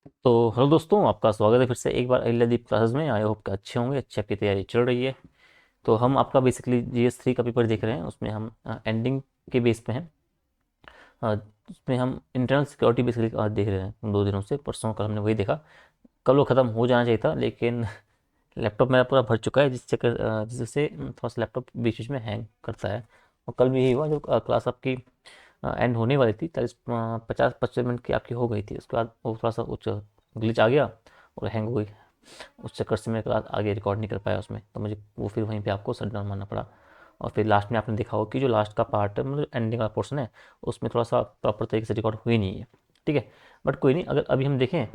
तो हेलो दोस्तों, आपका स्वागत है फिर से एक बार अहिल्यादीप क्लासेस में। आई होप कि अच्छे होंगे, अच्छे आपकी तैयारी चल रही है। तो हम आपका बेसिकली GS3 का पेपर देख रहे हैं। उसमें हम एंडिंग के बेस पे हैं। अ, उसमें हम इंटरनल सिक्योरिटी बेसिकली देख रहे हैं 2 दिनों से। परसों कल हमने वही देखा। कल वो ख़त्म हो जाना चाहिए था, लेकिन लैपटॉप मेरा पूरा भर चुका है, जिससे थोड़ा सा लैपटॉप बीच बीच में हैंग करता है। और कल भी यही हुआ, जो क्लास आपकी एंड होने वाली थी, 50-55 मिनट की आपकी हो गई थी, उसके बाद वो थोड़ा सा कुछ ग्लिच आ गया और हैंग हो गई। उस चक्कर से मैं क्लास आगे रिकॉर्ड नहीं कर पाया उसमें, तो मुझे वो फिर वहीं पे आपको शट डाउन मारना पड़ा। और फिर लास्ट में आपने देखा हो कि जो लास्ट का पार्ट है, मतलब एंडिंग वाला पोर्शन है, उसमें थोड़ा सा प्रॉपर तरीके से रिकॉर्ड हुई नहीं है। ठीक है, बट कोई नहीं, अगर अभी हम देखें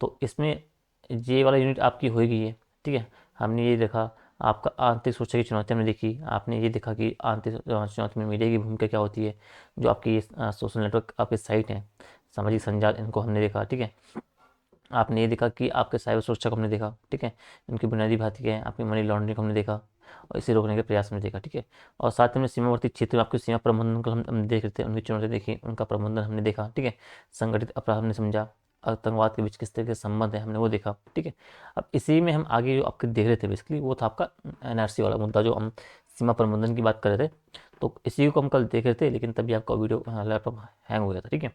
तो इसमें ये वाला यूनिट आपकी हो गई है। ठीक है, हमने ये देखा आपका आंतरिक सुरक्षा की चुनौती हमने देखी। आपने ये देखा कि आंतरिक चुनौती में मीडिया की भूमिका क्या होती है। जो आपकी सोशल नेटवर्क आपके साइट हैं, सामाजिक संजाल, इनको हमने देखा। ठीक है, आपने ये देखा कि आपके साइबर सुरक्षा को हमने देखा। ठीक है, इनकी बुनियादी बातें क्या है, आपकी मनी लॉन्ड्रिंग को हमने देखा और इसे रोकने के प्रयास में देखा। ठीक है, और साथ ही हमने सीमावर्ती क्षेत्र में आपके सीमा प्रबंधन को हम देख रहे थे, उनकी चुनौती देखी, उनका प्रबंधन हमने देखा। ठीक है, संगठित अपराध हमने समझा, आतंकवाद के बीच किस तरह के संबंध है हमने वो देखा। ठीक है, अब इसी में हम आगे जो आपके देख रहे थे बेसिकली, वो था आपका NRC वाला मुद्दा, जो हम सीमा प्रबंधन की बात कर रहे थे। तो इसी को हम कल देख रहे थे, लेकिन तभी आपका वीडियो लैपटॉप हैंग हो गया था। ठीक है,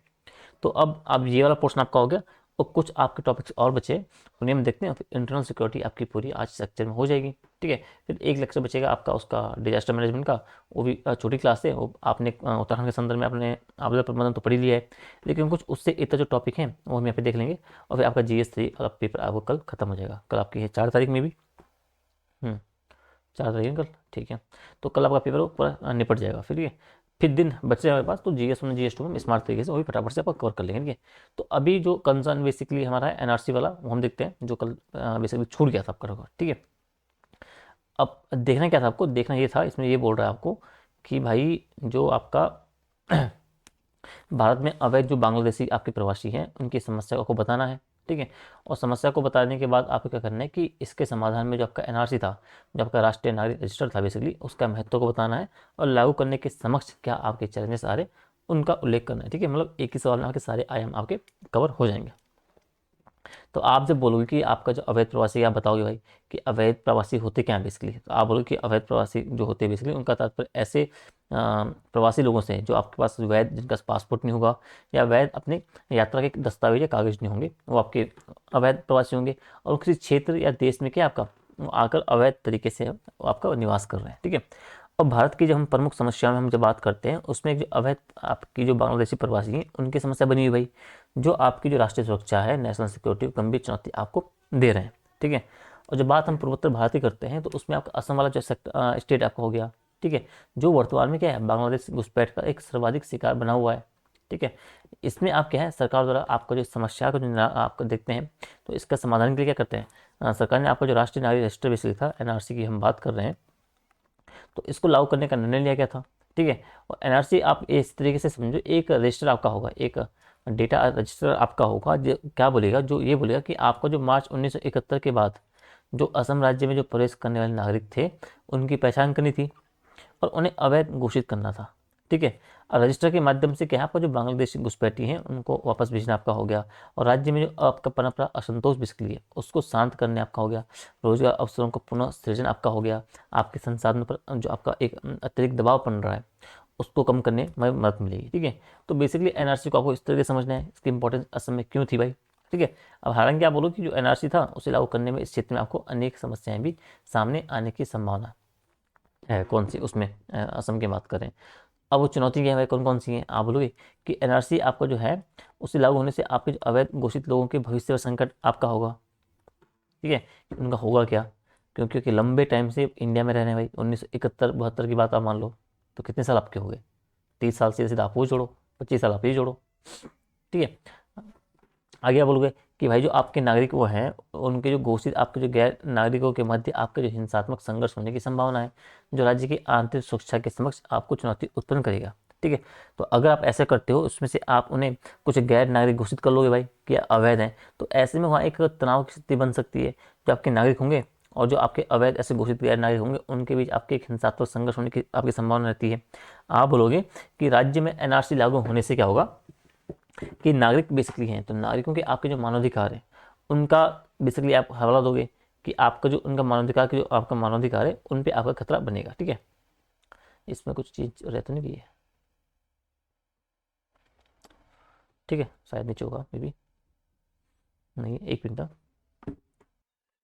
तो अब ये वाला पोर्शन आपका हो गया और कुछ आपके टॉपिक्स और बचे, उन्हें हम देखते हैं। फिर इंटरनल सिक्योरिटी आपकी पूरी आज इस लेक्चर में हो जाएगी। ठीक है, फिर एक लेक्चर बचेगा आपका उसका डिजास्टर मैनेजमेंट का। वो भी छोटी क्लास है, वो आपने उत्तराखंड के संदर्भ में आपने आपदा प्रबंधन तो पढ़ ही लिया है, लेकिन कुछ उससे इतना जो टॉपिक है वो हम यहाँ पे देख लेंगे। और फिर आपका GS3 का पेपर आपको कल खत्म हो जाएगा। कल आपकी है 4 तारीख में भी। 4 तारीख है कल। ठीक है, तो कल आपका पेपर पूरा निपट जाएगा। फिर दिन बचे हमारे पास, तो GS1 GS2 में स्मार्ट तरीके से वही फटाफट से आप कवर कर लेंगे। ठीक है, तो अभी जो कंसर्न बेसिकली हमारा है NRC वाला, वो हम देखते हैं, जो कल बेसिकली छूट गया था आपका होगा। ठीक है, अब देखना क्या था आपको, देखना ये था, इसमें ये बोल रहा है आपको कि भाई जो आपका भारत में अवैध जो बांग्लादेशी आपके प्रवासी हैं, उनकी समस्या को बताना है। ठीक है, और समस्या को बताने के बाद आपको क्या करना है कि इसके समाधान में जो आपका NRC था, जो आपका राष्ट्रीय नागरिक रजिस्टर था बेसिकली, उसका महत्व को बताना है। और लागू करने के समक्ष क्या आपके चैलेंजेस आ रहे, उनका उल्लेख करना है। ठीक है, मतलब एक ही सवाल में आपके सारे आयाम आपके कवर हो जाएंगे। तो आप जब बोलोगे कि आपका जो अवैध प्रवासी, आप बताओगे भाई कि अवैध प्रवासी होते क्या हैं बेसिकली, तो आप बोलोगे कि अवैध प्रवासी जो होते हैं बेसिकली, उनका तात्पर्य ऐसे प्रवासी लोगों से हैं जो आपके पास वैध, जिनका पासपोर्ट नहीं होगा या वैध अपने यात्रा के दस्तावेज या कागज नहीं होंगे, वो आपके अवैध प्रवासी होंगे। और वो किसी क्षेत्र या देश में क्या आपका वो आकर अवैध तरीके से वो आपका निवास कर रहे हैं। ठीक है, और भारत की जब हम प्रमुख समस्याओं में हम जब बात करते हैं, उसमें एक जो अवैध आपकी जो बांग्लादेशी प्रवासी हैं, उनकी समस्या बनी हुई भाई, जो आपकी जो राष्ट्रीय सुरक्षा है, नेशनल सिक्योरिटी को गंभीर चुनौती आपको दे रहे हैं। ठीक है, और जब बात हम पूर्वोत्तर भारत की करते हैं, तो उसमें आपका असम वाला जो स्टेट आपका हो गया। ठीक है, जो वर्तमान में क्या है, बांग्लादेश घुसपैठ का एक सर्वाधिक शिकार बना हुआ है। ठीक है, इसमें आप क्या है, सरकार द्वारा आपका जो समस्या को जो आपको देखते हैं, तो इसका समाधान के लिए क्या करते हैं, सरकार ने आपका जो राष्ट्रीय नागरिक रजिस्टर बेसिकली था, NRC की हम बात कर रहे हैं, तो इसको लागू करने का निर्णय लिया गया था। ठीक है, और NRC आप इस तरीके से समझो, एक रजिस्टर आपका होगा, एक डेटा रजिस्टर आपका होगा, जो क्या बोलेगा, जो ये बोलेगा कि आपका जो मार्च 1971 के बाद जो असम राज्य में जो प्रवेश करने वाले नागरिक थे, उनकी पहचान करनी थी और उन्हें अवैध घोषित करना था। ठीक है, और रजिस्टर के माध्यम से क्या है, आपका जो बांग्लादेशी घुसपैठी हैं उनको वापस भेजना आपका हो गया। और राज्य में जो आपका पनप रहा असंतोष बिस्किल है, उसको शांत करने आपका हो गया। रोजगार अवसरों को पुनः सृजन आपका हो गया। आपके संसाधनों पर जो आपका एक अतिरिक्त दबाव बन रहा है, उसको कम करने में मदद मिलेगी। ठीक है, तो बेसिकली NRC को आपको इस तरह से समझना है, इसकी इंपॉर्टेंस असम में क्यों थी भाई। ठीक है, अब हालांकि आप बोलो कि जो NRC था, उसे लागू करने में इस क्षेत्र में आपको अनेक समस्याएं भी सामने आने की संभावना है। कौन सी उसमें असम की बात करें, अब वो चुनौती क्या है भाई, कौन कौन सी हैं, आप बोलोगे कि NRC आपका जो है, उसे लागू होने से आपके जो अवैध घोषित लोगों के भविष्य में संकट आपका होगा। ठीक है, उनका होगा क्या, क्योंकि लंबे टाइम से इंडिया में रहने भाई, 1971-72 की बात आप मान लो, तो कितने साल आपके हो गए, 30 साल, सीधे सीधा आप वो जोड़ो, 25 साल आप ये जोड़ो। ठीक है, आगे आप बोलोगे कि भाई जो आपके नागरिक वो हैं, उनके जो घोषित आपके जो गैर नागरिकों के मध्य आपके जो हिंसात्मक संघर्ष होने की संभावना है, जो राज्य की आंतरिक सुरक्षा के समक्ष आपको चुनौती उत्पन्न करेगा। ठीक है, तो अगर आप ऐसा करते हो, उसमें से आप उन्हें कुछ गैर नागरिक घोषित कर लोगे भाई कि अवैध हैं, तो ऐसे में वहाँ एक तनाव की स्थिति बन सकती है। जो आपके नागरिक होंगे और जो आपके अवैध ऐसे घोषित गैर नागरिक होंगे, उनके बीच आपके एक हिंसात्मक संघर्ष होने की आपकी संभावना रहती है। आप बोलोगे कि राज्य में NRC लागू होने से क्या होगा, कि नागरिक बेसिकली हैं, तो नागरिकों के आपके जो मानवाधिकार हैं उनका बेसिकली आप हवाला दोगे कि आपका जो उनका मानवाधिकार के जो आपका मानवाधिकार है उन पे आपका खतरा बनेगा। ठीक है, इसमें कुछ चीज़ रहती नहीं की है। ठीक है, शायद नीचे होगा मे बी, नहीं एक मिनट।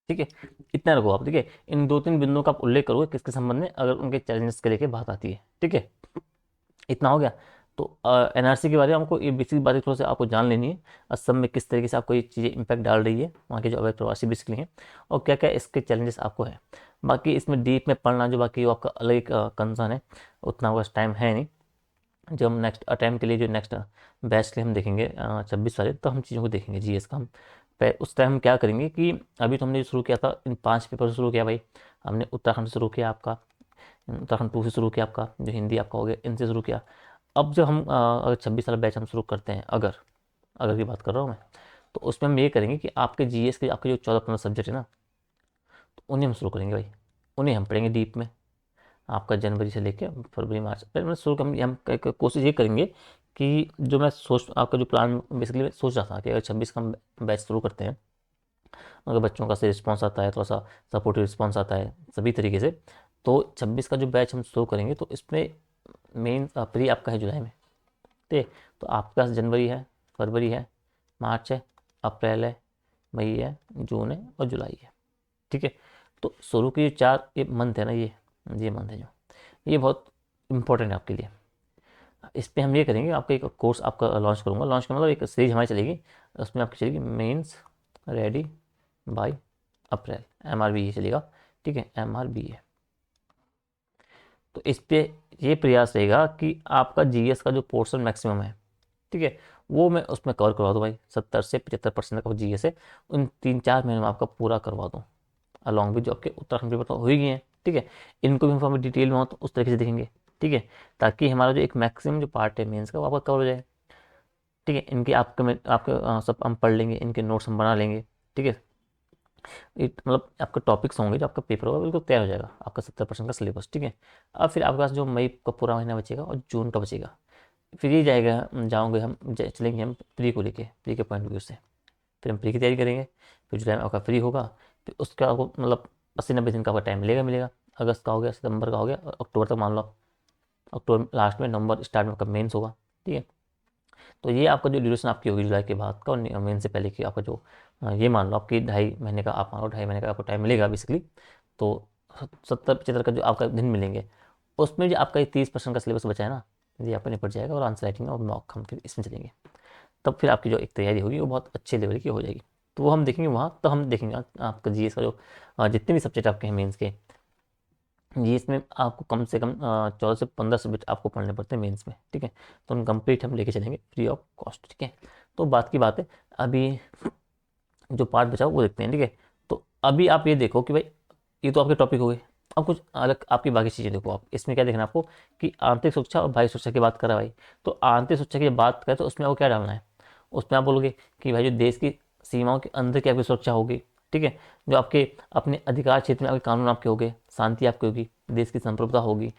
ठीक है, इतना रखो आप। ठीक है, इन 2-3 बिंदुओं का आप उल्लेख करोगे किसके संबंध में, अगर उनके चैलेंजेस के लेके बात आती है। ठीक है, इतना हो गया। तो एनआरसी के बारे में हमको ये बेसिक बातें थोड़ा सा आपको जान लेनी है, असम में किस तरीके से आपको ये चीज़ें इम्पैक्ट डाल रही है, वहाँ के जो अवैध प्रवासी बेसिकली हैं, और क्या क्या इसके चैलेंजेस आपको है। बाकी इसमें डीप में पढ़ना जो बाकी वो आपका अलग एक कंसर्न है, उतना आपका टाइम है नहीं। जब हम नेक्स्ट अटैम्प्ट के लिए जो नेक्स्ट बैच के लिए हम देखेंगे 26 वाले, तो हम चीज़ों को देखेंगे जीएस का। हम उस टाइम हम क्या करेंगे कि अभी तो हमने शुरू किया था इन 5 पेपर से शुरू किया भाई, हमने उत्तराखंड से शुरू किया आपका, उत्तराखंड 2 से शुरू किया आपका, जो हिंदी आपका हो गया इनसे शुरू किया। अब जब हम अगर 26 वाला बैच हम शुरू करते हैं, अगर अगर की बात कर रहा हूँ मैं, तो उसमें हम ये करेंगे कि आपके जीएस के आपके जो 14-15 सब्जेक्ट है ना, तो उन्हें हम शुरू करेंगे भाई, उन्हें हम पढ़ेंगे डीप में। आपका जनवरी से लेके फरवरी मार्च पहले मैं शुरू हम कोशिश ये करेंगे कि जो मैं सोच आपका जो प्लान बेसिकली मैं सोच रहा था कि अगर 26 का हम बैच शुरू करते हैं, अगर बच्चों का से रिस्पॉन्स आता है, थोड़ा सा सपोर्टिव रिस्पॉन्स आता है सभी तरीके से, तो 26 का जो बैच हम शुरू करेंगे तो इसमें मेन प्री आपका है जुलाई में। ठीक है, तो आपके पास जनवरी है, फरवरी है, मार्च है, अप्रैल है, मई है, जून है और जुलाई है। ठीक है, तो शुरू के जो 4 ये मंथ है ना, ये मंथ है जो, ये बहुत इंपॉर्टेंट है आपके लिए। इस पे हम ये करेंगे, आपका एक कोर्स आपका लॉन्च करूँगा, लॉन्च का मतलब एक सीरीज हमारी चलेगी, उसमें आपकी चलेगी mains ready by April, MRBA चलेगा। ठीक है, MRBA। तो इस पे ये प्रयास रहेगा कि आपका जीएस का जो पोर्शन मैक्सिमम है, ठीक है, वो मैं उसमें कवर करवा दूँ भाई, 70 से 75% का जीएस है, उन 3-4 महीने में आपका पूरा करवा दूँ, अलॉन्ग विद जो आपके उत्तराखंड पेपर तो हो ही गए हैं। ठीक है, इनको भी हम डिटेल में हो तो उस तरीके से देखेंगे। ठीक है, ताकि हमारा जो एक मैक्सिमम जो पार्ट है मेंस का वो आपका कवर हो जाए। ठीक है, इनके आपके सब हम पढ़ लेंगे, इनके नोट्स हम बना लेंगे। ठीक है, मतलब आपके टॉपिक्स होंगे, जो आपका पेपर होगा बिल्कुल तैयार हो जाएगा, आपका 70% का सिलेबस। ठीक है, अब फिर आपके पास जो मई का पूरा महीना बचेगा और जून का बचेगा, फिर ये जाएगा, जाओगे हम चलेंगे हम प्री को लेके, प्री के पॉइंट ऑफ व्यू से, फिर हम प्री की तैयारी करेंगे। फिर जुलाई में आपका फ्री होगा, फिर उसका आपको मतलब 80-90 दिन का आपका टाइम मिलेगा। अगस्त का हो गया, सितंबर का हो गया, और अक्टूबर तक मान लो आप, अक्टूबर लास्ट में, नवंबर स्टार्ट में आपका मेंस होगा। ठीक है, तो ये आपका जो ड्यूरेशन आपकी होगी जुलाई के बाद का, और मेन से पहले की आपका जो ये मान लो आपकी 2.5 महीने का, आप मान लो 2.5 महीने का आपको टाइम मिलेगा बेसिकली। तो 70-75 का जो आपका दिन मिलेंगे, उसमें जो आपका ये 30% का सिलेबस बचा है ना, ये आपका निपट जाएगा, और आंसर राइटिंग और मॉक हम फिर इसमें चलेंगे। तब फिर आपकी जो एक तैयारी होगी वो बहुत अच्छे लेवल की हो जाएगी। तो वो हम देखेंगे वहाँ, तो हम देखेंगे आपका जीएस का जो जितने भी सब्जेक्ट आपके हैं मेंस के, जीएस में आपको कम से कम 14 से 15 सब्जेक्ट आपको पढ़ने पड़ते हैं मेंस में। ठीक है, तो हम कंप्लीट हम लेके चलेंगे फ्री ऑफ कॉस्ट। ठीक है, तो बात की बात है, अभी जो पार्ट बचा वो देखते हैं। ठीक है, तो अभी आप ये देखो कि भाई ये तो आपके टॉपिक हो गए, अब कुछ अलग आपकी बाकी चीज़ें देखो। आप इसमें क्या देखना आपको कि आंतरिक सुरक्षा और बाह्य सुरक्षा की बात करा भाई, तो आंतरिक सुरक्षा की बात करें तो उसमें आपको क्या डालना है, उसमें आप बोलोगे कि भाई जो देश की सीमाओं के अंदर की आपकी सुरक्षा होगी। ठीक है, जो आपके अपने अधिकार क्षेत्र में आपके कानून आपके होंगे, शांति आपकी होगी, देश की संप्रभुता होगी,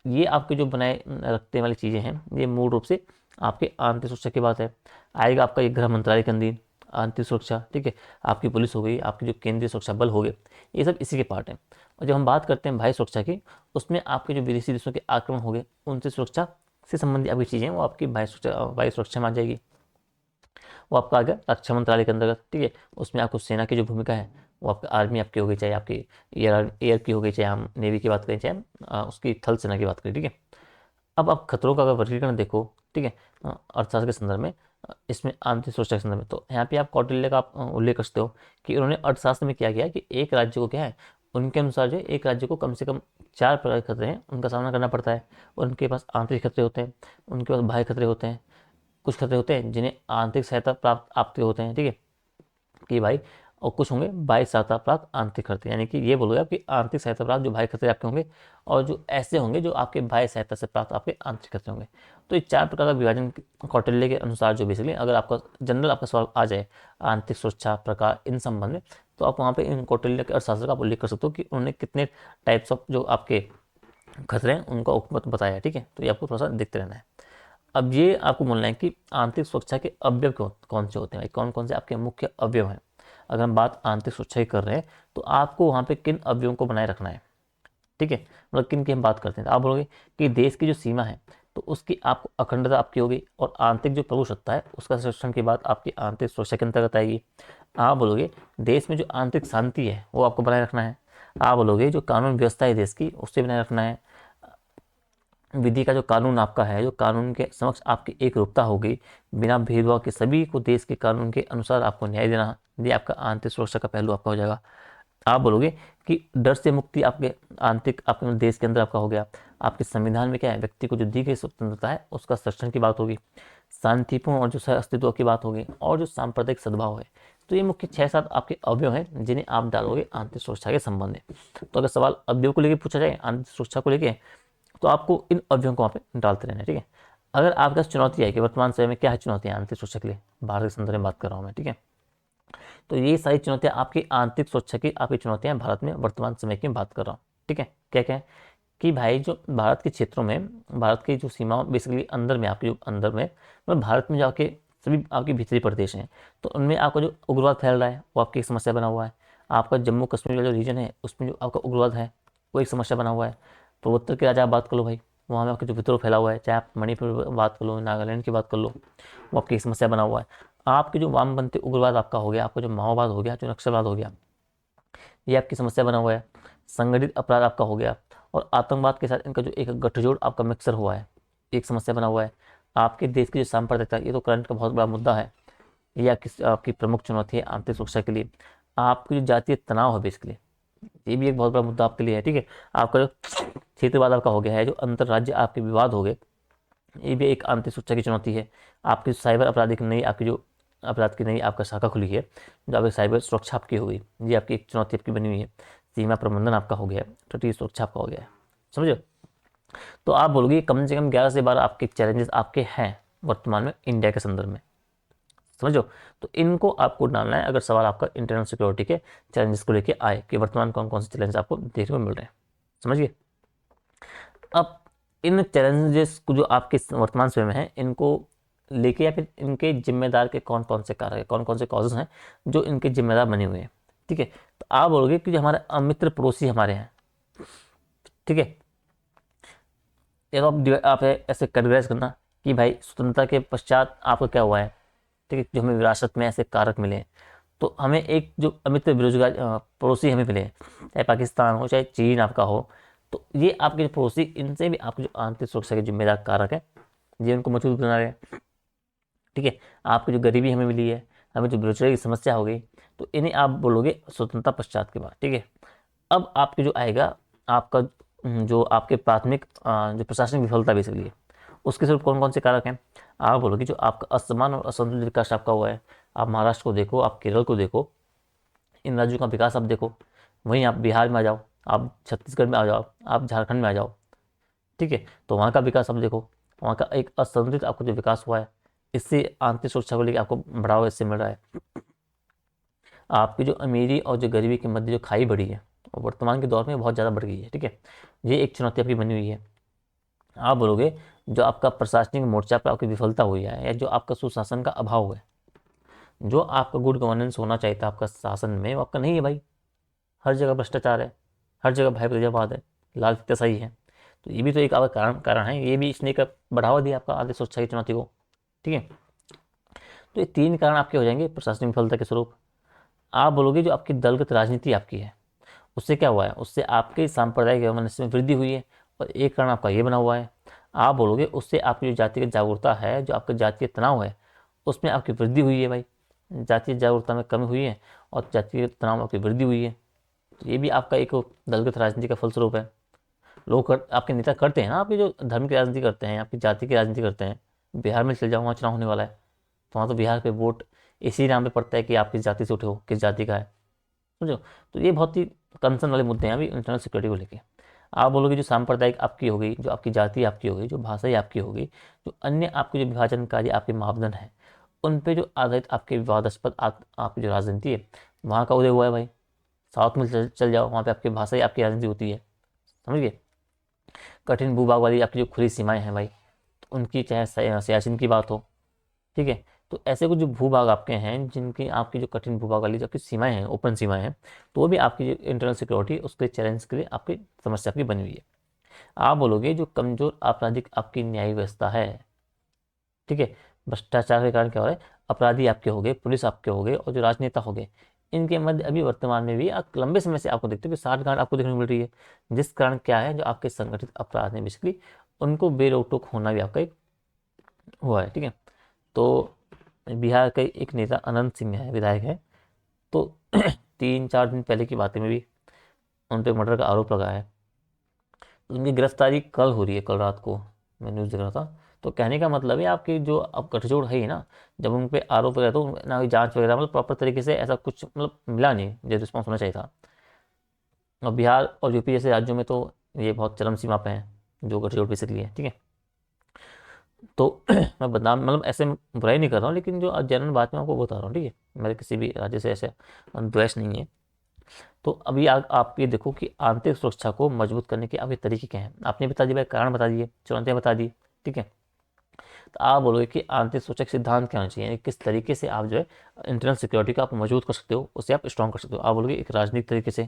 ये आपके जो बनाए रखने वाली चीज़ें हैं, ये मूल रूप से आपके आंतरिक सुरक्षा की बात है। आएगा आपका ये गृह मंत्रालय के अंदर आंतरिक सुरक्षा। ठीक है, आपकी पुलिस हो गई, आपकी जो केंद्रीय सुरक्षा बल हो गए, ये सब इसी के पार्ट हैं। और जब हम बात करते हैं बाह्य सुरक्षा की, उसमें आपके जो विदेशी देशों के आक्रमण हो गए, उनसे सुरक्षा से संबंधित आपकी चीज़ें वो आपकी बाह्य सुरक्षा में आ जाएगी। वो आपका आ गया रक्षा मंत्रालय के अंतर्गत। ठीक है, उसमें आपको सेना की जो भूमिका है वो आपकी आर्मी आपकी हो गई, चाहे आपकी एयर की हो गई, चाहे हम नेवी की बात करें, चाहे हम उसकी थल सेना की बात करें। ठीक है, अब आप खतरों का अगर वर्गीकरण देखो, ठीक है, अर्थशास्त्र के संदर्भ में, इसमें आंतरिक सुरक्षा के संदर्भ में, तो यहाँ पे आप कौटिल्य का आप उल्लेख कर सकते हो कि उन्होंने अर्थशास्त्र में क्या किया कि एक राज्य को क्या है, उनके अनुसार जो है एक राज्य को कम से कम 4 प्रकार के खतरे हैं उनका सामना करना पड़ता है। उनके पास आंतरिक खतरे होते हैं, उनके पास बाह्य खतरे होते हैं, कुछ खतरे होते हैं जिन्हें आंतरिक सहायता प्राप्त आपके होते हैं। ठीक है, कि भाई, और कुछ होंगे बाह्य सहायता प्राप्त आंतरिक खतरे, यानी कि ये बोलोगे आपकी आंतरिक सहायता प्राप्त जो बाह्य खतरे आपके होंगे, और जो ऐसे होंगे जो आपके बाह्य सहायता से प्राप्त आपके आंतरिक खतरे होंगे। तो ये 4 प्रकार का विभाजन कौटिल्य के अनुसार जो बेसिकली, अगर आपका जनरल आपका सवाल आ जाए आंतरिक सुरक्षा प्रकार इन संबंध में, तो आप वहाँ पे इन कौटिल्य के अर्थशास्त्र का आप उल्लेख कर सकते हो कि उन्होंने कितने टाइप्स ऑफ जो आपके खतरे हैं उनका उपमत बताया है। ठीक है, तो ये आपको थोड़ा सा देखते रहना है। अब ये आपको बोलना है कि आंतरिक सुरक्षा के अवयव कौन से होते हैं भाई, कौन कौन से आपके मुख्य अवयव हैं। अगर हम बात आंतरिक सुरक्षा की कर रहे हैं तो आपको वहाँ पे किन अवयवों को बनाए रखना है, ठीक है, मतलब किन की हम बात करते हैं। तो आप बोलोगे कि देश की जो सीमा है तो उसकी आपको अखंडता आपकी होगी, और आंतरिक जो प्रभु सत्ता है उसका संरक्षण की बात आपकी आंतरिक सुरक्षा के अंतर्गत आएगी। आप बोलोगे देश में जो आंतरिक शांति है वो आपको बनाए रखना है। आप बोलोगे जो कानून व्यवस्था है देश की उससे बनाए रखना है। विधि का जो कानून आपका है, जो कानून के समक्ष आपकी एक रूपता होगी, बिना भेदभाव के सभी को देश के कानून के अनुसार आपको न्याय देना, ये आपका आंतरिक सुरक्षा का पहलू आपका हो जाएगा। आप बोलोगे कि डर से मुक्ति आपके आंतरिक आपके देश के अंदर आपका हो गया। आपके संविधान में क्या है, व्यक्ति को जो दी गई स्वतंत्रता है उसका संरक्षण की बात होगी, शांतिपूर्ण और जो सह अस्तित्व की बात होगी, और जो सांप्रदायिक सद्भाव है। तो ये मुख्य 6-7 आपके अवयव हैं जिन्हें आप डालोगे आंतरिक सुरक्षा के संबंध में। तो अगर सवाल अवयव को लेकर पूछा जाए आंतरिक सुरक्षा को लेकर, तो आपको इन अवयवों को वहाँ पे डालते रहना है, ठीक है। अगर आपके पास चुनौती है कि वर्तमान समय में क्या है चुनौतियाँ आंतरिक सुरक्षा के लिए, भारत के संदर्भ में बात कर रहा हूँ मैं, ठीक है, तो ये सारी चुनौतियाँ आपकी आंतरिक सुरक्षा की आपकी चुनौतियाँ भारत में वर्तमान समय की बात कर रहा हूँ, ठीक है। क्या क्या है कि भाई जो भारत के क्षेत्रों में, भारत की जो सीमाओं बेसिकली अंदर में आपके जो अंदर में मतलब भारत में जो आपके सभी आपके भीतरी प्रदेश हैं, तो उनमें आपका जो उग्रवाद फैल रहा है वो आपकी एक समस्या बना हुआ है। आपका जम्मू कश्मीर का जो रीजन है उसमें जो आपका उग्रवाद है वो एक समस्या बना हुआ है। पूर्वोत्तर के राज्य आप बात कर लो भाई, वहाँ में आपका जो विद्रोह फैला हुआ है, चाहे आप मणिपुर बात कर लो, नागालैंड की बात कर लो, वो आपकी एक समस्या बना हुआ है। आपके जो वामपंथी उग्रवाद आपका हो गया, आपका जो माओवाद हो गया, जो नक्सलवाद हो गया, ये आपकी समस्या बना हुआ है। संगठित अपराध आपका हो गया, और आतंकवाद के साथ इनका जो एक गठजोड़ आपका मिक्सर हुआ है, एक समस्या बना हुआ है। आपके देश की जो सांप्रदायिकता, ये तो करंट का बहुत बड़ा मुद्दा है, ये आपकी आपकी प्रमुख चुनौती है आंतरिक सुरक्षा के लिए। आपकी जो जातीय तनाव है बेसिकली, ये भी एक बहुत बड़ा मुद्दा आपके लिए है, ठीक है। आपका जो क्षेत्रवाद आपका हो गया है, जो अंतर राज्य आपके विवाद हो गए, ये भी एक आंतरिक सुरक्षा की चुनौती है। आपकी साइबर अपराधी की नई आपकी जो अपराध की नई आपका शाखा खुली है, जो आपकी साइबर सुरक्षा आपकी हो गई, ये आपकी एक चुनौती आपकी बनी हुई है। सीमा प्रबंधन आपका हो गया, तटीय सुरक्षा आपका हो गया है, समझो। तो आप बोलोगे कम से कम 11 से 12 आपके चैलेंजेस आपके हैं वर्तमान में इंडिया के संदर्भ में, समझो। तो इनको आपको डालना है अगर सवाल आपका इंटरनल सिक्योरिटी के चैलेंजेस को लेके आए कि वर्तमान कौन कौन से चैलेंज आपको देखने को मिल रहे हैं, समझिए। अब इन चैलेंजेस को जो आपके वर्तमान समय में है, इनको लेके या फिर इनके जिम्मेदार के कौन कौन से कारक है, कौन कौन से कॉजेज हैं जो इनके जिम्मेदार बने हुए हैं, ठीक है। तो आप बोलोगे कि जो हमारे अमित्र पड़ोसी हमारे हैं, ठीक है, या तो आप ऐसे कैटेगराइज करना कि भाई स्वतंत्रता के पश्चात आपको क्या हुआ है, ठीक है, जो हमें विरासत में ऐसे कारक मिले हैं। तो हमें एक जो अमित्र बेरोजगार पड़ोसी हमें मिले हैं, चाहे पाकिस्तान हो चाहे चीन आपका हो, तो ये आपके जो पड़ोसी, इनसे भी आपके जो आंतरिक सुरक्षा के जिम्मेदार कारक है, ये उनको मजबूत बना रहे हैं, ठीक है। आपकी जो गरीबी हमें मिली है, हमें जो बेरोजगारी की समस्या हो गई, तो इन्हें आप बोलोगे स्वतंत्रता पश्चात के बाद, ठीक है। अब आपके जो आएगा आपका जो आपके प्राथमिक जो प्रशासनिक विफलता बेसिकली है, उसके सिर्फ कौन कौन से कारक हैं। आप बोलोगे जो आपका असमान और असंतुलित विकास आपका हुआ है। आप महाराष्ट्र को देखो, आप केरल को देखो, इन राज्यों का विकास आप देखो, वहीं आप बिहार में आ जाओ, आप छत्तीसगढ़ में आ जाओ, आप झारखंड में आ जाओ, ठीक है, तो वहाँ का विकास आप देखो, वहाँ का एक असंतुलित आपको जो विकास हुआ है, इससे आंतरिक सुरक्षा को लेकर आपको बढ़ावा इससे मिल रहा है। आपकी जो अमीरी और जो गरीबी के मध्य जो खाई बढ़ी है, वो वर्तमान के दौर में बहुत ज़्यादा बढ़ गई है, ठीक है, ये एक चुनौती आपकी बनी हुई है। आप बोलोगे जो आपका प्रशासनिक मोर्चा पर आपकी विफलता हुई है, या जो आपका सुशासन का अभाव है, जो आपका गुड गवर्नेंस होना चाहिए था आपका शासन में, वो आपका नहीं है भाई। हर जगह भ्रष्टाचार है, हर जगह भाई प्रजावाद है, लाल सही है। तो ये भी तो एक आपका कारण है, ये भी इसने एक बढ़ावा दिया आपका आर्थिक सुरक्षा की चुनौती को, ठीक है। तो ये 3 कारण आपके हो जाएंगे प्रशासनिक विफलता के स्वरूप। आप बोलोगे जो आपकी दलगत राजनीति आपकी है, उससे क्या हुआ है, उससे आपके सांप्रदायिक वैमनस्य में वृद्धि हुई है, और एक कारण आपका ये बना हुआ है। आप बोलोगे उससे आपकी जो जातिगत जागरूकता है, जो आपका जातीय तनाव है, उसमें आपकी वृद्धि हुई है भाई, जातीय जागरूकता में कमी हुई है, और जातीय तनाव में आपकी वृद्धि हुई है। तो ये भी आपका एक दलगत राजनीति का फलस्वरूप है। आपके नेता करते हैं ना, आपकी जो धर्म की राजनीति करते हैं, आपकी जाति की राजनीति करते हैं। बिहार में चले जाओ, वहाँ चुनाव होने वाला है, तो वहाँ तो बिहार पे वोट इसी नाम पे पड़ता है कि आप किस जाति से उठे हो, किस जाति का है, समझो। तो ये बहुत ही कंसर्न वाले मुद्दे हैं अभी इंटरनल सिक्योरिटी को लेके। आप बोलोगे जो सांप्रदायिक आपकी हो गई, जो आपकी जाति आपकी हो गई, जो भाषा ही आपकी हो गई, जो अन्य आपके जो विभाजनकारी आपके मापदंड हैं, उन पे जो आधारित आपके विवादास्पद आपकी जो राजनीति है, वहाँ का उदय हुआ है भाई। साउथ में चल जाओ, वहाँ पे आपकी भाषा ही आपकी राजनीति होती है, समझ गए। कठिन भूभाग वाली आपकी जो खुली सीमाएं हैं भाई, उनकी चाहे सियाचिन की बात हो, ठीक है। तो ऐसे कुछ जो भूभाग आपके हैं, जिनकी आपकी जो कठिन भूभाग वाली जो आपकी सीमाएं हैं, ओपन सीमाएं हैं, तो वो भी आपकी जो इंटरनल सिक्योरिटी उसके चैलेंज के लिए आपकी समस्या आपकी बनी हुई है। आप बोलोगे जो कमजोर आपराधिक आपकी न्याय व्यवस्था है, ठीक है, भ्रष्टाचार के कारण क्या हो रहा है, अपराधी आपके हो गए, पुलिस आपके हो गए, और जो राजनेता हो गए, इनके मध्य अभी वर्तमान में भी आप लंबे समय से आपको देखते हो कि साठगांठ आपको देखने को मिल रही है, जिस कारण क्या है, जो आपके संगठित अपराध हैं बेसिकली, उनको बेरोक टोक होना भी आपका एक हुआ है, ठीक है। तो बिहार का एक नेता अनंत सिंह है, विधायक है, तो 3-4 दिन पहले की बातें में भी उन पर मर्डर का आरोप लगा है। तो उनकी गिरफ्तारी कल हो रही है, कल रात को मैं न्यूज़ देख रहा था। तो कहने का मतलब है आपकी जो अब गठजोड़ है ही ना, जब उन पे आरोप वगैरह, तो ना कोई जांच वगैरह मतलब प्रॉपर तरीके से ऐसा कुछ मतलब मिला नहीं जो रिस्पॉन्स होना चाहिए था। और बिहार और यूपी जैसे राज्यों में तो ये बहुत चरम सीमा पे हैं जो गठजोड़ बेसिकली है, ठीक है। तो मैं बदनाम मतलब ऐसे बुराई नहीं कर रहा हूँ, लेकिन जो जनरल बात मैं आपको बता रहा हूँ, ठीक है, मेरे किसी भी राज्य से ऐसे द्वेष नहीं है। तो अभी आप ये देखो कि आंतरिक सुरक्षा को मजबूत करने के आपके तरीके क्या हैं। आपने बता दिए भाई, कारण बता दिए, चुनौतियाँ बता दी, ठीक है। तो आप बोलोगे कि आंतरिक सुरक्षा के सिद्धांत क्या होने चाहिए, यानी किस तरीके से आप जो है इंटरनल सिक्योरिटी को आप मजबूत कर सकते हो, उसे आप स्ट्रॉन्ग कर सकते हो। आप बोलोगे एक राजनीतिक तरीके से,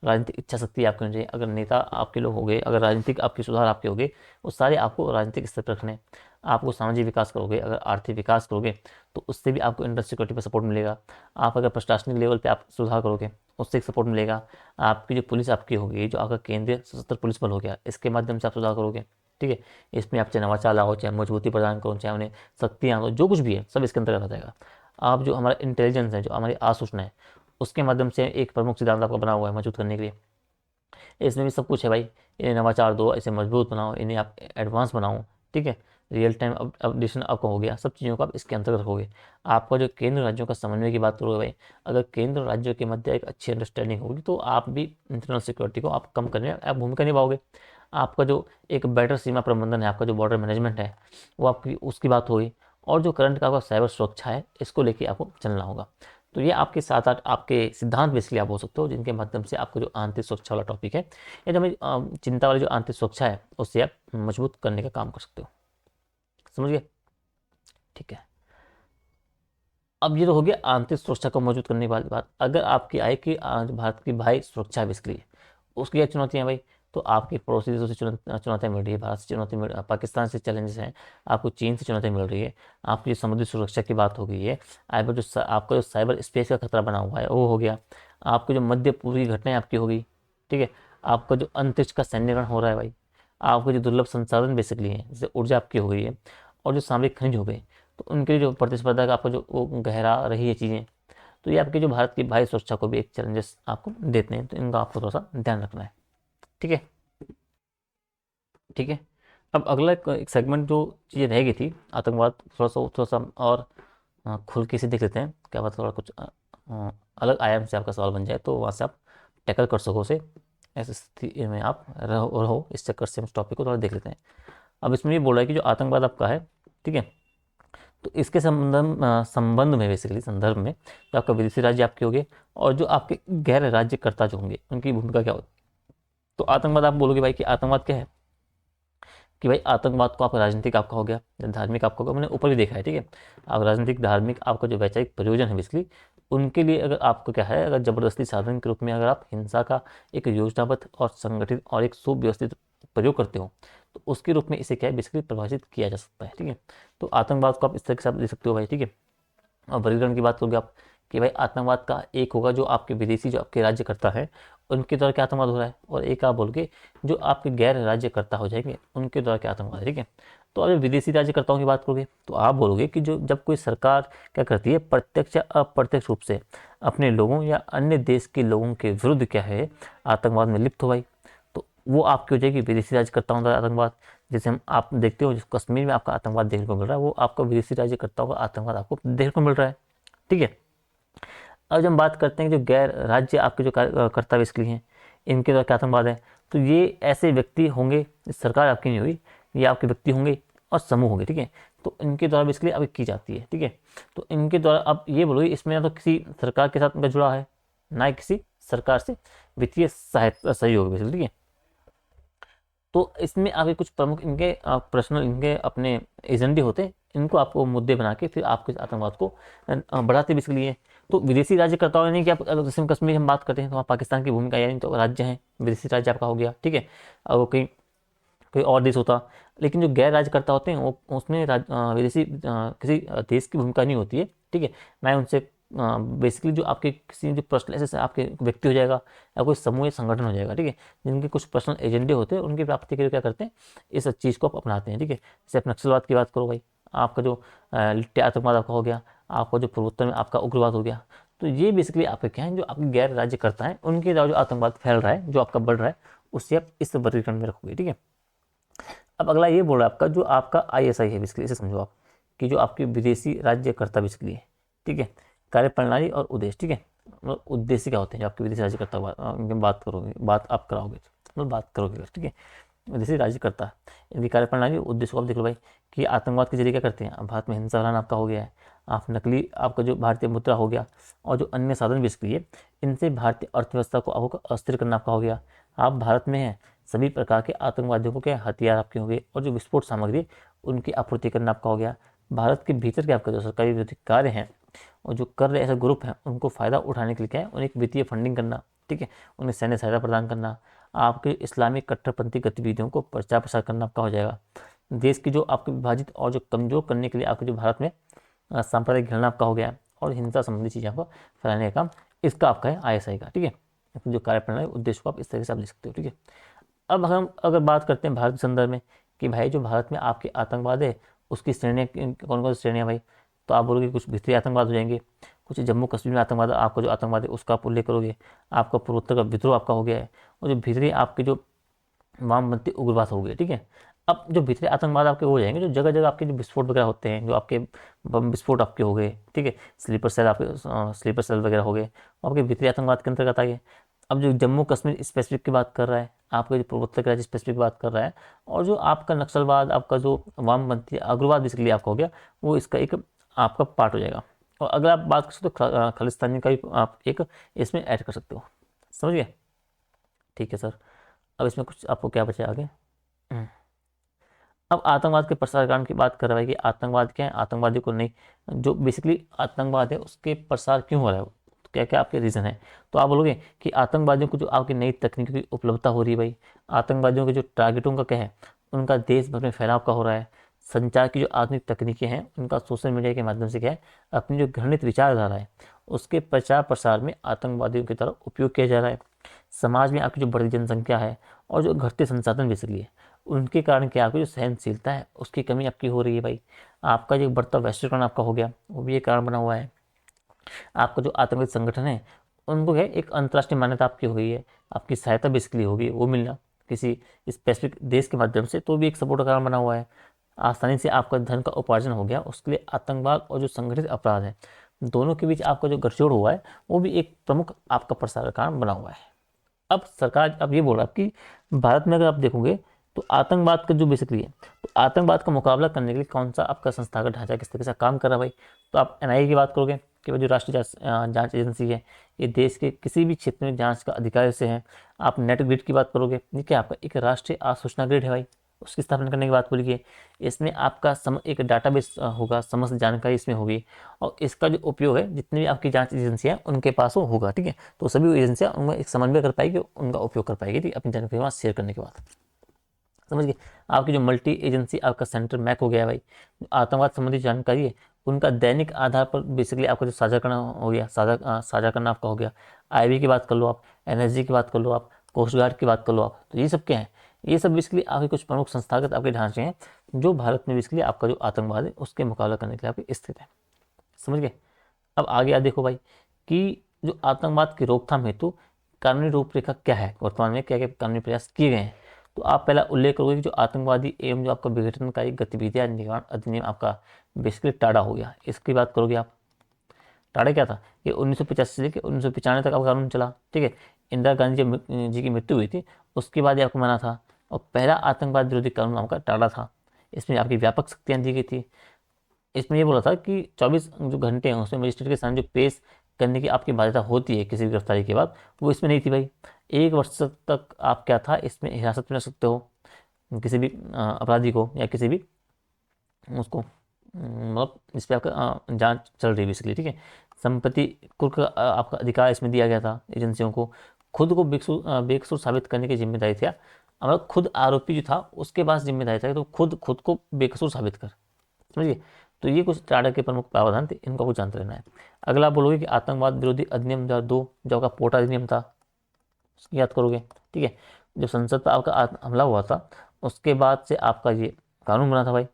राजनीतिक इच्छा शक्ति आपकी होनी चाहिए। अगर नेता आपके लोग हो गए, अगर राजनीतिक आपके सुधार आपके हो गए, वो सारे आपको राजनीतिक स्तर पर रखने। आपको सामाजिक विकास करोगे, अगर आर्थिक विकास करोगे, तो उससे भी आपको इंटरनल सिक्योरिटी पर सपोर्ट मिलेगा। आप अगर प्रशासनिक लेवल पे आप सुधार करोगे, उससे एक सपोर्ट मिलेगा। आपकी जो पुलिस आपकी होगी, जो आपका केंद्रीय सशस्त्र पुलिस बल हो गया, इसके माध्यम से आप सुधार करोगे, ठीक है। इसमें आप चाहे नवाचार लाओ, चाहे मजबूती प्रदान करो, चाहे उन्हें शक्तियाँ दो, जो कुछ भी है सब इसके अंतर्गत आ जाएगा। आप जो हमारा इंटेलिजेंस है, जो हमारी आसूचना है, उसके माध्यम से एक प्रमुख सिद्धांत आपका बना हुआ है मजबूत करने के लिए। इसमें भी सब कुछ है भाई। इन्हें नवाचार दो, इसे मजबूत बनाओ, इन्हें आप एडवांस बनाओ, ठीक है। रियल टाइम अपडेशन आपका हो गया, सब चीज़ों को आप इसके अंतर्गत रखोगे। आपका जो केंद्र राज्यों का समन्वय की बात करोगे भाई, अगर केंद्र राज्यों के मध्य एक अच्छी अंडरस्टैंडिंग होगी, तो आप भी इंटरनल सिक्योरिटी को आप कम करने आप भूमिका निभाओगे। आपका जो एक बेटर सीमा प्रबंधन है, आपका जो बॉर्डर मैनेजमेंट है, वो आपकी उसकी बात होगी। और जो करंट का आपका साइबर सुरक्षा है, इसको लेके आपको चलना होगा। तो ये आपके 7-8 आपके सिद्धांत बेसिकली आप बोल सकते हो, जिनके माध्यम से आपको जो आंतरिक सुरक्षा वाला टॉपिक है, या जो हमें चिंता वाली जो आंतरिक सुरक्षा है, उससे आप मजबूत करने का काम कर सकते हो। समझ गए, ठीक है। अब ये तो हो गया आंतरिक सुरक्षा को मजबूत करने वाली बात। अगर आपकी आए कि आज भारत की भाई सुरक्षा है बेसिकली, उसकी क्या चुनौतियाँ भाई, तो आपके पड़ोसी देशों से चुनौतियाँ मिल रही है, भारत से चुनौती मिल, पाकिस्तान से चैलेंजेस हैं, आपको चीन से चुनौतियाँ मिल रही है, आपकी जो समुद्री सुरक्षा की बात हो गई है, आपका जो साइबर स्पेस का खतरा बना हुआ है वो हो गया, आपको जो मध्य पूर्व की घटनाएं आपकी हो गई, ठीक है, आपका जो अंतरिक्ष का सैन्यकरण हो रहा है भाई, आपके जो दुर्लभ संसाधन बेसिकली हैं, जैसे ऊर्जा आपकी हो गई है, और जो सामरिक खनिज हो गए, तो उनके लिए जो प्रतिस्पर्धा का आपका जो वो गहरा रही है चीज़ें, तो ये आपके जो भारत की बाह्य सुरक्षा को भी एक चैलेंजेस आपको देते हैं, तो इनका आपको थोड़ा सा ध्यान रखना है, ठीक है। ठीक है। अब अगला एक सेगमेंट जो चीज़ें रह गई थी, आतंकवाद, थोड़ा सा और खुल के से देख लेते हैं, क्या बात, थोड़ा कुछ अलग आयाम से आपका सवाल बन जाए, तो वहाँ से आप टैकल कर सको उसे। ऐसी स्थिति में आप रहो, इस चक्कर से हम इस टॉपिक को थोड़ा देख लेते हैं। अब इसमें ये बोल रहा है कि जो आतंकवाद आपका है, ठीक है, तो इसके संबंध में बेसिकली संदर्भ में जो आपका विदेशी राज्य आपके होंगे, और जो आपके गैर राज्यकर्ता जो होंगे, उनकी भूमिका क्या होगी। तो आतंकवाद आप बोलोगे भाई कि आतंकवाद क्या है, कि भाई आतंकवाद को आप राजनीतिक आपका हो गया, धार्मिक आपका होगा, मैंने ऊपर भी देखा है, ठीक है। आप राजनीतिक धार्मिक आपका जो वैचारिक प्रयोजन है बेसिकली, उनके लिए अगर आपको क्या है, अगर जबरदस्ती साधन के रूप में अगर आप हिंसा का एक योजनाबद्ध और संगठित और एक सुव्यवस्थित प्रयोग करते हो, तो उसके रूप में इसे क्या है बेसिकली परिभाषित किया जा सकता है, ठीक है। तो आतंकवाद को आप इस तरह से आप दे सकते हो भाई, ठीक है। और वर्गीकरण की बात करोगे आप, कि भाई आतंकवाद का एक होगा जो आपके विदेशी जो आपके राज्यकर्ता है, उनके द्वारा क्या आतंकवाद हो रहा है, और एक आप बोल के जो आपके गैर राज्यकर्ता हो जाएंगे, उनके द्वारा क्या आतंकवाद है, ठीक है। तो अब विदेशी राज्यकर्ताओं की बात करोगे, तो आप बोलोगे कि जो जब कोई सरकार क्या करती है, प्रत्यक्ष या अप्रत्यक्ष रूप से अपने लोगों या अन्य देश के लोगों के विरुद्ध क्या है, आतंकवाद में लिप्त हो भाई, तो वो आपकी हो जाएगी विदेशी राज्यकर्ताओं द्वारा आतंकवाद। जैसे हम आप देखते हो, जिस कश्मीर में आपका आतंकवाद देखने को मिल रहा है, वो आपका विदेशी राज्यकर्ताओं का आतंकवाद आपको देखने को मिल रहा है, ठीक है। अब जब हम बात करते हैं कि जो गैर राज्य आपके जो कर्ता बेसिकली हैं, इनके द्वारा क्या आतंकवाद है, तो ये ऐसे व्यक्ति होंगे, सरकार आपकी नहीं हुई, ये आपके व्यक्ति होंगे और समूह होंगे, ठीक है। तो इनके द्वारा बेसिकली अब की जाती है, ठीक है। तो इनके द्वारा अब ये बोलो, इसमें ना तो किसी सरकार के साथ इनका जुड़ा है, ना ही किसी सरकार से वित्तीय सहायता सहयोग बेसिकली, ठीक है। तो इसमें आपके कुछ प्रमुख इनके पर्सनल इनके अपने एजेंडे होते हैं, इनको आपको मुद्दे बना के फिर आपके आतंकवाद को बढ़ाते भी इसके लिए। तो विदेशी राज्यकर्ताओं यानी कि आप अगर जैसे कश्मीर हम बात करते हैं तो वहाँ पाकिस्तान की भूमिका, यानी तो राज्य हैं, विदेशी राज्य आपका हो गया, ठीक है। अब वो कहीं कोई और देश होता, लेकिन जो गैर राज्यकर्ता होते हैं वो उसमें विदेशी किसी देश की भूमिका नहीं होती है, ठीक है। ना ही उनसे बेसिकली जो आपके किसी जो पर्सनल ऐसे आपके व्यक्ति हो जाएगा या कोई समूह या संगठन हो जाएगा, ठीक है, जिनके कुछ पर्सनल एजेंडे होते हैं, उनकी प्राप्ति के लिए क्या करते हैं, इस चीज़ को आप अपनाते हैं, ठीक है। जैसे आप नक्सलवाद की बात करो भाई, आपका जो लिट्टे आतंकवाद आपका हो गया, आपका जो पूर्वोत्तर में आपका उग्रवाद हो गया, तो ये बेसिकली आपके क्या है, जो आपके गैर राज्यकर्ता हैं उनके द्वारा जो आतंकवाद फैल रहा है, जो आपका बढ़ रहा है, उससे आप इस वर्गीकरण में रखोगे, ठीक है। अब अगला ये बोल रहा है आपका जो आपका आईएसआई है, बेसिकली इसे समझो आप कि जो आपके विदेशी राज्यकर्ता बेसिकली है, ठीक है। कार्यप्रणाली और उद्देश्य, ठीक है, मतलब उद्देश्य क्या होते हैं जो आपके विदेशी राज्यकर्ता बात करोगे, बात आप कराओगे, मतलब बात करोगे, ठीक है। विदेशी राज्यकर्ता इनकी कार्यप्रणाली उद्देश्य को आप देख लो भाई, कि आतंकवाद के जरिए क्या करते हैं, अब भारत में हिंसा फैलाना आपका हो गया है, आप नकली आपका जो भारतीय मुद्रा हो गया और जो अन्य साधन बेसिकली है, इनसे भारतीय अर्थव्यवस्था को आपको अस्थिर करना आपका हो गया। आप भारत में हैं, सभी प्रकार के आतंकवादियों को क्या हथियार आपके हो गए और जो विस्फोट सामग्री उनकी आपूर्ति करना आपका हो गया। भारत के भीतर क्या आपका जो सरकारी विरोधी कार्य हैं और जो कर रहे ऐसे ग्रुप हैं, उनको फ़ायदा उठाने के लिए क्या है, उन्हें वित्तीय फंडिंग करना, ठीक है, उन्हें सैन्य सहायता प्रदान करना, आपके इस्लामिक कट्टरपंथी गतिविधियों को प्रचार प्रसार करना आपका हो जाएगा। देश की जो आपके विभाजित और जो कमजोर करने के लिए आपके जो भारत में सांप्रदायिक घृणा आपका हो गया और हिंसा संबंधी चीज़ें आपको फैलाने का काम इसका आपका है आईएसआई का, ठीक है। जो कार्यप्रणाली उद्देश्य को आप इस तरह से आप लिख सकते हो, ठीक है। अब हम अगर बात करते हैं भारत के संदर्भ में कि भाई जो भारत में आपके आतंकवाद है उसकी श्रेणियाँ कौन कौन सी श्रेणियाँ भाई, तो आप बोलोगे कुछ भीतरी आतंकवाद हो जाएंगे, कुछ जम्मू कश्मीर में आतंकवाद, आपका जो आतंकवाद है उसका आप उल्लेख करोगे, आपका पूर्वोत्तर का विद्रोह आपका हो गया है, और जो भीतरी आपके जो वामपंथी उग्रवाद हो गए, ठीक है। अब जो भीतरी आतंकवाद आपके हो जाएंगे, जो जगह जगह आपके जो विस्फोट वगैरह होते हैं, जो आपके बम विस्फोट आपके हो गए, ठीक है, स्लीपर सेल आपके स्लीपर सेल वगैरह हो गए, आपके भीतरी आतंकवाद के अंतर्गत आइए। अब जो जम्मू कश्मीर स्पेसिफिक की बात कर रहा है, आपके जो पूर्वोत्तर के राज्य स्पेसिफिक बात कर रहा है, और जो आपका नक्सलवाद, आपका जो वामपंथी अग्रवाद बेसिकली आपका हो गया, वो इसका एक आपका पार्ट हो जाएगा। और अगर आप बात कर सकते हो खालिस्तानी का भी आप एक इसमें ऐड कर सकते हो, समझ गए, ठीक है सर। अब इसमें कुछ आपको क्या बचा आगे। हम्म। अब आतंकवाद के प्रसार कारण की बात कर रहा है कि आतंकवाद क्या है, आतंकवादी को नहीं, जो बेसिकली आतंकवाद है उसके प्रसार क्यों हो रहा है, तो क्या क्या आपके रीज़न है। तो आप बोलोगे कि आतंकवादियों को जो आपकी नई तकनीकी की उपलब्धता हो रही है भाई, आतंकवादियों के जो टारगेटों का क्या है, उनका देश भर में फैलाव का हो रहा है, संचार की जो आधुनिक तकनीकें हैं उनका सोशल मीडिया के माध्यम से क्या है, अपनी जो घृणित विचारधारा है उसके प्रचार प्रसार में आतंकवादियों की तरह उपयोग किया जा रहा है। समाज में आपकी जो बढ़ती जनसंख्या है और जो घटते संसाधन बेसिकली है, उनके कारण क्या आपकी जो सहनशीलता है उसकी कमी आपकी हो रही है भाई। आपका जो बढ़ता वैश्वीकरण आपका हो गया, वो भी एक कारण बना हुआ है। आपका जो आतंकवादी संगठन है उनको क्या है, एक अंतर्राष्ट्रीय मान्यता आपकी हो गई है, आपकी सहायता बेसिकली होगी वो मिलना किसी स्पेसिफिक देश के माध्यम से, तो भी एक सपोर्ट का कारण बना हुआ है। आसानी से आपका धन का उपार्जन हो गया, उसके लिए आतंकवाद और जो संगठित अपराध है दोनों के बीच आपका जो गठजोड़ हुआ है, वो भी एक प्रमुख आपका प्रसार का कारण बना हुआ है। अब सरकार अब ये बोल रहा है कि भारत में अगर आप देखोगे तो आतंकवाद का जो बेसिकली है, तो आतंकवाद का मुकाबला करने के लिए कौन सा आपका संस्थागत ढांचा किस तरीके से काम कर रहा है भाई। तो आप एनआईए की बात करोगे कि भाई जो राष्ट्रीय जांच एजेंसी है, ये देश के किसी भी क्षेत्र में जांच का अधिकार से है। आप नेट ग्रिड की बात करोगे, ये क्या आपका एक राष्ट्रीय आसूचना ग्रिड है भाई, उसकी स्थापना करने की बात बोलिए। इसमें आपका एक डाटाबेस होगा, समस्त जानकारी इसमें होगी, और इसका जो उपयोग है जितनी भी आपकी जांच एजेंसियां हैं उनके पास वो होगा, ठीक है। तो सभी एजेंसियां उनका एक समन्वय कर पाएगी, उनका उपयोग कर पाएगी, ठीक है, अपनी जानकारी वहाँ शेयर करने के बाद, समझ गए। आपकी जो मल्टी एजेंसी आपका सेंटर मैक हो गया है भाई, आतंकवाद संबंधी जानकारी है उनका दैनिक आधार पर बेसिकली आपका जो साझा करना हो गया, साझा करना आपका हो गया। आईबी की बात कर लो आप, एनएसजी की बात कर लो आप, कोस्ट गार्ड की बात कर लो आप, तो ये सब क्या है, ये सब बेसिकली आपके कुछ प्रमुख संस्थागत आपके ढांचे हैं जो भारत में बेसिकली आपका जो आतंकवाद है उसके मुकाबला करने के लिए आपके स्थित है, समझ गए। अब आगे आप देखो भाई कि जो आतंकवाद की रोकथाम हेतु कानूनी रूपरेखा क्या है, वर्तमान में क्या क्या कानूनी प्रयास किए गए हैं। तो आप पहला उल्लेख करोगे कि जो आतंकवादी एवं जो आपका विघटनकारी गतिविधियां निवारण अधिनियम आपका बेसिकली टाडा हो गया, इसकी बात करोगे आप। टाडा क्या था, ये 1985 से लेकर 1995 तक आपका कानून चला, ठीक है। इंदिरा गांधी जी की मृत्यु हुई थी उसके बाद ये आपको माना था, और पहला आतंकवाद विरोधी कानून आपका टाडा था। इसमें आपकी व्यापक शक्तियाँ दी गई थी। इसमें ये बोला था कि 24 जो घंटे हैं उसमें मजिस्ट्रेट के सामने जो पेश करने की आपकी बाध्यता होती है किसी भी गिरफ्तारी के बाद, वो इसमें नहीं थी भाई। 1 वर्ष तक आप क्या था इसमें हिरासत में रख सकते हो, किसी भी अपराधी को या किसी भी उसको मतलब इस पर आपका जांच चल रही है बेसिकली, ठीक है। संपत्ति कुर्क का आपका अधिकार इसमें दिया गया था एजेंसियों को। खुद को बेकसूर साबित करने की जिम्मेदारी थी, मतलब खुद आरोपी जो था उसके पास जिम्मेदारी था कि तो खुद खुद को बेकसूर साबित कर, समझिए। तो ये कुछ टाटा के प्रमुख प्रावधान थे, इनको आपको जानते रहना है। अगला बोलोगे कि आतंकवाद विरोधी अधिनियम 2002 जो आपका पोटा अधिनियम था, उसकी याद करोगे, ठीक है। जब संसद पर आपका हमला हुआ था उसके बाद से आपका ये कानून बना था भाई,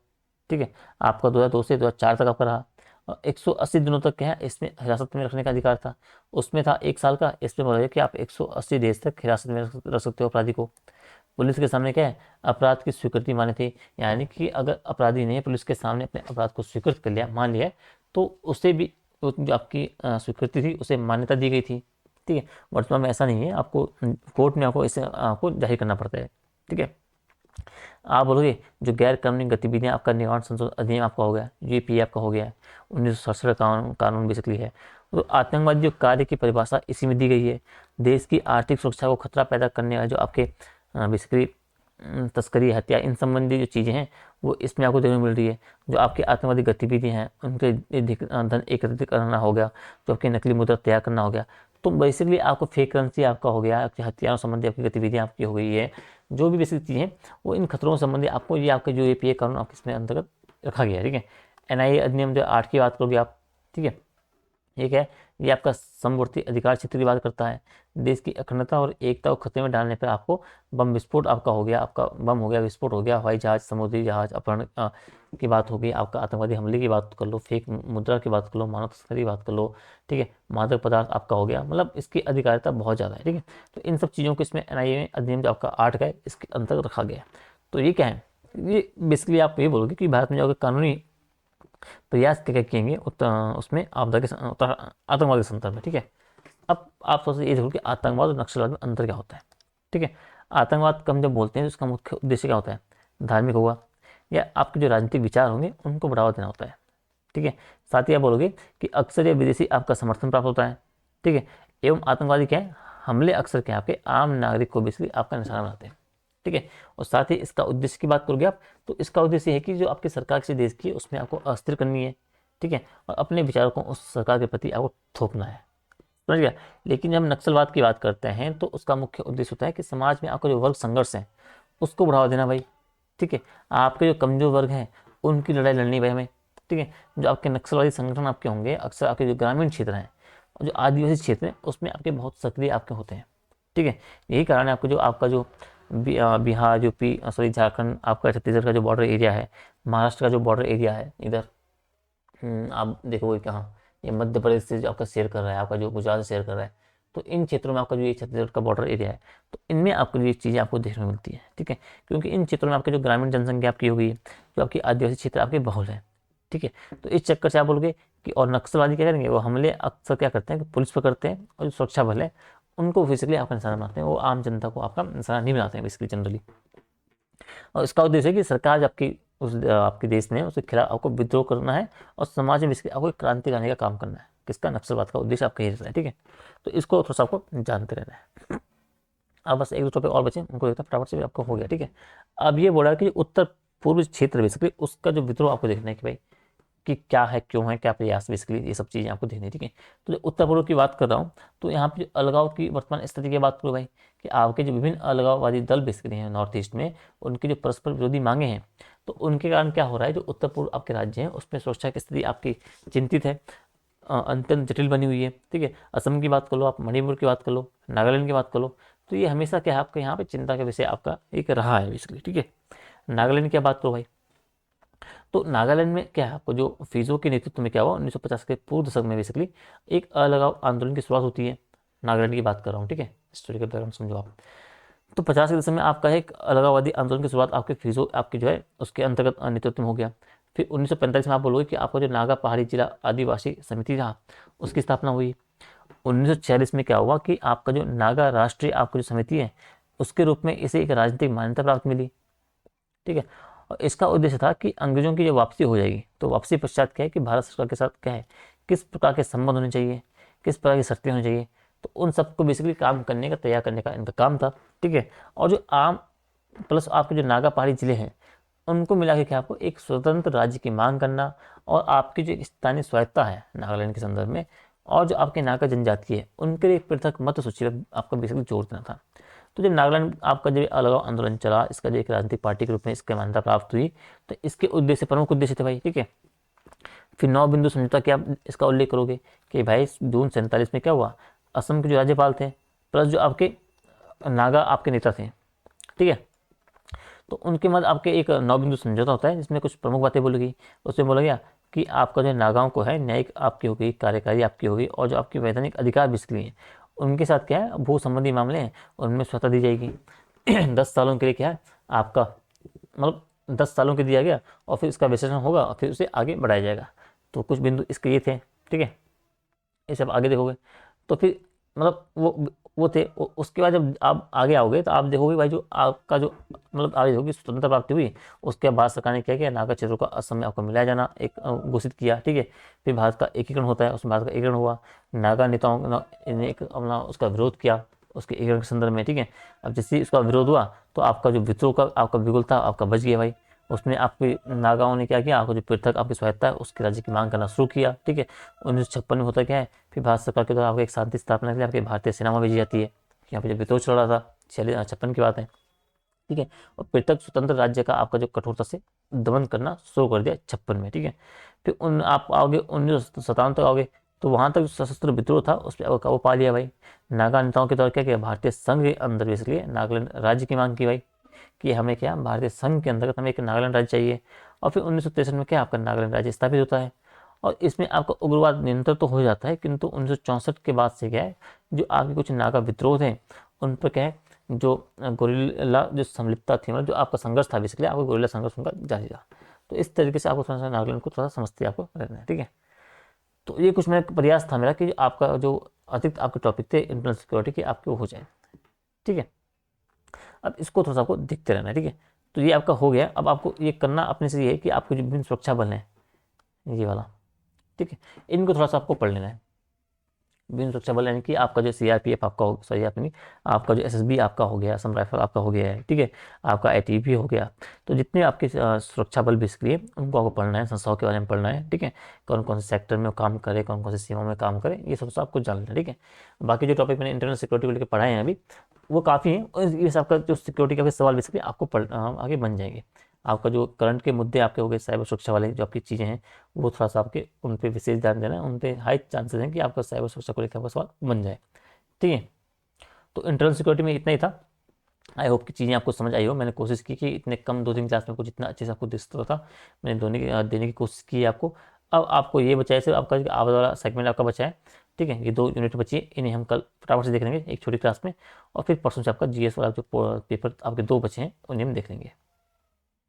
ठीक है। आपका 2002 से 2004 तक आपका रहा। और 180 दिनों तक क्या है इसमें हिरासत में रखने का अधिकार था। उसमें था 1 साल का, इसमें बोला गया कि आप 180 डेज तक हिरासत में रख सकते हो अपराधी को। पुलिस के सामने क्या है, अपराध की स्वीकृति माने थे, यानी कि अगर अपराधी ने पुलिस के सामने अपने अपराध को स्वीकृत कर लिया, मान लिया, तो उसे भी जो आपकी स्वीकृति थी उसे मान्यता दी गई थी, ठीक है। वर्तमान में ऐसा नहीं है, आपको कोर्ट में आपको इसे आपको जाहिर करना पड़ता है, ठीक है। आप बोलोगे जो गैर कानूनी गतिविधियां, आपका निवारण संशोधन अधिनियम आपका हो गया, यूपी आपका हो गया है, 1967 कानून बेसिकली है। तो आतंकवादी जो कार्य की परिभाषा इसी में दी गई है। देश की आर्थिक सुरक्षा को खतरा पैदा करने वाले जो आपके बेसिकली तस्करी, हत्या, इन संबंधी जो चीज़ें हैं वो इसमें आपको देखने को मिल रही है। जो आपकी आतंकवादी गतिविधियाँ हैं उनके धन एकत्रित करना हो गया, जो आपकी नकली मुद्रा तैयार करना हो गया। तो बेसिकली आपको फेक करेंसी आपका हो गया, आपकी हथियारों संबंधी आपकी गतिविधियाँ आपकी हो गई है, जो भी बेसिक चीज़ें वो इन खतरों संबंधी आपको ये आपके जो एपीए कानून आपके इसमें अंतर्गत रखा गया है, ठीक है। एनआईए अधिनियम जो 8 की बात करोगे आप, ठीक है। ये क्या है, ये आपका समवर्ती अधिकार क्षेत्र की बात करता है। देश की अखंडता और एकता को खतरे में डालने पर आपको बम विस्फोट आपका हो गया, आपका बम हो गया, विस्फोट हो गया, हवाई जहाज, समुद्री जहाज अपहरण की बात हो गई, आपका आतंकवादी हमले की बात कर लो, फेक मुद्रा की बात कर लो, मानव तस्करी की बात कर लो, ठीक है, मादक पदार्थ आपका हो गया, मतलब इसकी अधिकारिता बहुत ज़्यादा है, ठीक है। तो इन सब चीज़ों को इसमें एनआईए में अधिनियम जो आपका 8 का है इसके अंतर्गत रखा गया है। तो ये क्या है, ये बेसिकली आप ये बोलोगे कि भारत में जो कानूनी प्रयास क्या क्या किएंगे उसमें आपदा के आतंकवाद के संदर्भ में, ठीक है। अब आप सोच ये देखो कि आतंकवाद और नक्सलवाद में अंतर क्या होता है, ठीक है। आतंकवाद का हम जब बोलते हैं तो उसका मुख्य उद्देश्य क्या होता है, धार्मिक होगा या आपके जो राजनीतिक विचार होंगे उनको बढ़ावा देना होता है, ठीक है। साथ ही आप बोलोगे कि अक्सर या विदेशी आपका समर्थन प्राप्त होता है, ठीक है। एवं आतंकवादी क्या है, हमले अक्सर क्या आपके आम नागरिक को बेसिकली आपका निशाना बनाते हैं, ठीक है। और साथ ही इसका उद्देश्य की बात करोगे आप, तो इसका उद्देश्य है कि जो आपकी सरकार किसी देश की उसमें आपको अस्थिर करनी है, ठीक है, और अपने विचारों को उस सरकार के प्रति आपको थोपना है, समझ गया। लेकिन जब नक्सलवाद की बात करते हैं तो उसका मुख्य उद्देश्य होता है कि समाज में आपका जो वर्ग संघर्ष है उसको बढ़ावा देना भाई, ठीक है। आपके जो कमजोर वर्ग हैं उनकी लड़ाई लड़नी भाई हमें, ठीक है। जो आपके नक्सलवादी संगठन आपके होंगे अक्सर आपके जो ग्रामीण क्षेत्र हैं और जो आदिवासी क्षेत्र हैं उसमें आपके बहुत सक्रिय आपके होते हैं, ठीक है। यही कारण है आपको जो आपका जो बिहार, यूपी, सॉरी झारखंड, आपका छत्तीसगढ़ का जो बॉर्डर एरिया है, महाराष्ट्र का जो बॉर्डर एरिया है इधर, आप देखोगे कहाँ, ये मध्य प्रदेश से जो आपका शेयर कर रहा है, आपका जो गुजरात से शेयर कर रहा है, तो इन क्षेत्रों में आपका जो ये छत्तीसगढ़ का बॉर्डर एरिया है, तो इनमें आपको ये चीज़ें आपको देखने को मिलती है, ठीक है। क्योंकि इन क्षेत्रों में आपके जो ग्रामीण जनसंख्या आपकी हो गई है, जो आपकी आदिवासी क्षेत्र आपके बहुल है, ठीक है। तो इस चक्कर से आप बोलोगे कि और नक्सलवादी क्या करेंगे, वो हमले अक्सर क्या करते हैं कि पुलिस पर करते हैं, और जो सुरक्षा बल है उनको बेसिकली आपका निशाना बनाते हैं, वो आम जनता को आपका निशाना नहीं बनाते हैं बेसिकली जनरली। और इसका उद्देश्य है कि सरकार जो आपकी उस आपके देश में उसके खिलाफ आपको विद्रोह करना है और समाज में इसके आपको एक क्रांति लाने का काम करना है, किसका, नक्सलवाद का उद्देश्य आपका यही रहता है, ठीक है। तो इसको थोड़ा सा आपको जानते रहना है। अब बस एक दो टॉपिक और बचे उनको देखते हैं फटाफट से, आपको हो गया, ठीक है। अब ये बोला कि उत्तर पूर्व क्षेत्र बेसिकली उसका जो विद्रोह आपको देखना है कि भाई कि क्या है, क्यों है, क्या प्रयास, बेसिकली ये सब चीज़ें आपको देखनी है, ठीक है। तो जो उत्तर पूर्व की बात कर रहा हूँ तो यहाँ पे जो अलगाव की वर्तमान स्थिति की बात करूँ भाई, कि आपके जो विभिन्न अलगाववादी दल बेसिकली हैं नॉर्थ ईस्ट में, उनकी जो परस्पर विरोधी मांगे हैं, तो उनके कारण क्या हो रहा है, जो उत्तर पूर्व आपके राज्य हैं उसमें सुरक्षा की स्थिति आपकी चिंतित है, अत्यंत जटिल बनी हुई है, ठीक है। असम की बात कर लो आप, मणिपुर की बात कर लो, नागालैंड की बात कर लो, तो ये हमेशा क्या है आपके यहाँ पे चिंता का विषय आपका एक रहा है बेसिकली, ठीक है। नागालैंड की बात करो भाई, तो नागालैंड में क्या है, आपको जो फिजो के नेतृत्व में क्या हुआ 1950 के पूर्व दशक में बेसिकली एक अलगाव आंदोलन की शुरुआत होती है। नागालैंड की बात कर रहा हूँ, ठीक है, हिस्टोरिकल बैकग्राउंड समझो आप। तो 50 के दशक में आपका एक अलगाववादी आंदोलन की शुरुआत आपके फिजो आपकी जो है उसके अंतर्गत नेतृत्व में हो गया। फिर 1945 में आप बोलोगे कि आपका जो नागा पहाड़ी जिला आदिवासी समिति था उसकी स्थापना हुई। 1946 में क्या हुआ कि आपका जो नागा राष्ट्रीय आपकी जो समिति है उसके रूप में इसे एक राजनीतिक मान्यता प्राप्त मिली, ठीक है। और इसका उद्देश्य था कि अंग्रेजों की जब वापसी हो जाएगी तो वापसी पश्चात क्या है कि भारत सरकार के साथ क्या है, किस प्रकार के संबंध होने चाहिए, किस प्रकार की शर्तें होनी चाहिए, तो उन सबको बेसिकली काम करने का, तैयार करने का इनका काम था, ठीक है। और जो आम प्लस आपके जो नागा पहाड़ी जिले हैं उनको मिला के आपको एक स्वतंत्र राज्य की मांग करना, और आपकी जो स्थानीय स्वायत्ता है नागालैंड के संदर्भ में, और जो आपके नागा जनजाति है उनके लिए एक पृथक मत सूची पर आपका बेसिकली जोर देना था। तो जब नागालैंड आपका जब अलग आंदोलन चला, इसका जो एक राजनीतिक पार्टी के रूप में इसकी मान्यता प्राप्त हुई, तो इसके उद्देश्य, प्रमुख उद्देश्य थे भाई, ठीक है। फिर 9 बिंदु समझौता क्या इसका उल्लेख करोगे कि भाई जून 47 में क्या हुआ, असम के जो राज्यपाल थे प्लस जो आपके नागा आपके नेता थे, ठीक है, तो उनके मध्य आपके एक 9 बिंदु समझौता होता है जिसमें कुछ प्रमुख बातें बोली गई। उसमें बोला गया कि आपका जो नागाओं को है न्यायिक आपकी होगी, कार्यकारी आपकी होगी, और जो आपकी वैधानिक अधिकार बेसिकली हैं उनके साथ क्या है, भू संबंधी मामले हैं उनमें स्वतः दी जाएगी। 10 सालों के लिए क्या है आपका, मतलब 10 सालों के दिया गया, और फिर इसका विश्लेषण होगा और फिर उसे आगे बढ़ाया जाएगा। तो कुछ बिंदु इसके ये थे, ठीक है, ये सब आगे देखोगे। तो फिर मतलब वो थे, उसके बाद जब आप आगे आओगे तो आप देखोगे भाई जो आपका जो मतलब आगे देखोगे स्वतंत्रता प्राप्ति हुई, उसके बाद सरकार ने क्या किया, नागा क्षेत्रों का असम में आपको मिलाया जाना एक घोषित किया, ठीक है। फिर भारत का एकीकरण होता है, उसमें भारत का एकीकरण हुआ, नागा नेताओं ने एक अपना उसका विरोध किया उसके एकीकरण के संदर्भ में, ठीक है। अब जैसे उसका विरोध हुआ तो आपका जो विद्रोह का आपका बिगुल था आपका बच गया भाई। उसमें आपके नागाओं ने क्या किया, आपको जो पृथक आपकी स्वायत्ता है उसके राज्य की मांग करना शुरू किया, ठीक है। 1956 में होता क्या है, फिर भारत सरकार के द्वारा आपको एक शांति स्थापना के लिए आपकी भारतीय सेना में भेजी जाती है। यहाँ पे जब विद्रोह चल रहा था 56 की बात है, ठीक है। और पृथक स्वतंत्र राज्य का आपका जो कठोरता से दमन करना शुरू कर दिया 56 में, ठीक है। फिर आप आओगे 1957 तक आओगे, तो वहाँ तक जो सशस्त्र विद्रोह था उस पर काबू पा लिया भाई। नागा नेताओं के द्वारा क्या किया, भारतीय संघ के अंदर बेसिकली नागालैंड राज्य की मांग की भाई, कि हमें क्या भारतीय संघ के अंतर्गत हमें एक नागालैंड राज्य चाहिए। और फिर 1963 में क्या आपका नागालैंड राज्य स्थापित होता है, और इसमें आपका उग्रवाद नियंत्रण तो हो जाता है, किंतु 1964 के बाद से क्या है, जो आपके कुछ नागा विद्रोह थे उन पर क्या है, जो गोरिल्ला जो संलिप्तता थी, मतलब जो आपका संघर्ष था बेसिकली, आपको गोरिल्ला संघर्ष उनका जारी रहा। तो इस तरीके से आपको थोड़ा सा नागालैंड को थोड़ा सा समझते आपको रहना है, ठीक है। तो ये कुछ मेरा प्रयास था मेरा कि आपका जो अतिरिक्त आपके टॉपिक थे इंटरनल सिक्योरिटी के आपके हो जाए, ठीक है। अब इसको थोड़ा सा आपको देखते रहना है, ठीक है। तो ये आपका हो गया। अब आपको ये करना अपने से ये है कि आपको जो विभिन्न सुरक्षा बल हैं ये वाला, ठीक है, इनको थोड़ा सा आपको पढ़ लेना है। विभिन्न सुरक्षा बल यानी कि आपका जो सीआरपीएफ आपका हो, सॉरी आपने आपका जो एसएसबी आपका हो गया, असम राइफल आपका हो गया है, ठीक है, आपका आईटीबीपी हो गया। तो जितने आपके सुरक्षा बल बेसिकली है उनको आपको पढ़ना है, संस्थाओं के बारे में पढ़ना है, ठीक है। कौन कौन से सेक्टर में काम करे, कौन कौन से सीमा में काम करे, ये सब आपको जानना है, ठीक है। बाकी जो टॉपिक मैंने इंटरनल सिक्योरिटी को लेकर पढ़ाए हैं अभी वो काफ़ी है, और ये आपका जो सिक्योरिटी का सवाल बेसिकली आपको आगे बन जाएंगे। आपका जो करंट के मुद्दे आपके हो गए साइबर सुरक्षा वाले जो आपकी चीज़ें हैं वो थोड़ा सा आपके उन पर विशेष ध्यान देना है, उन पर हाई चांसेस हैं कि आपका साइबर सुरक्षा को लेकर आपका सवाल बन जाए, ठीक है। तो इंटरनल सिक्योरिटी में इतना ही था। आई होप कि चीज़ें आपको समझ आई हो। मैंने कोशिश की कि इतने कम 2 दिन क्लास में आपको जितना अच्छे से आपको दिख सकता था मैंने देने की कोशिश की है आपको। अब आपको ये बचा है सिर्फ आपका आवाज़ वाला सेगमेंट आपका बचा है, ठीक है। ये 2 यूनिट बची है, इन्हें हम कल फटाफट से देख लेंगे एक छोटी क्लास में, और फिर परसों से आपका जीएस वाला जो पेपर आपके 2 बचे हैं उन्हें हम देख लेंगे,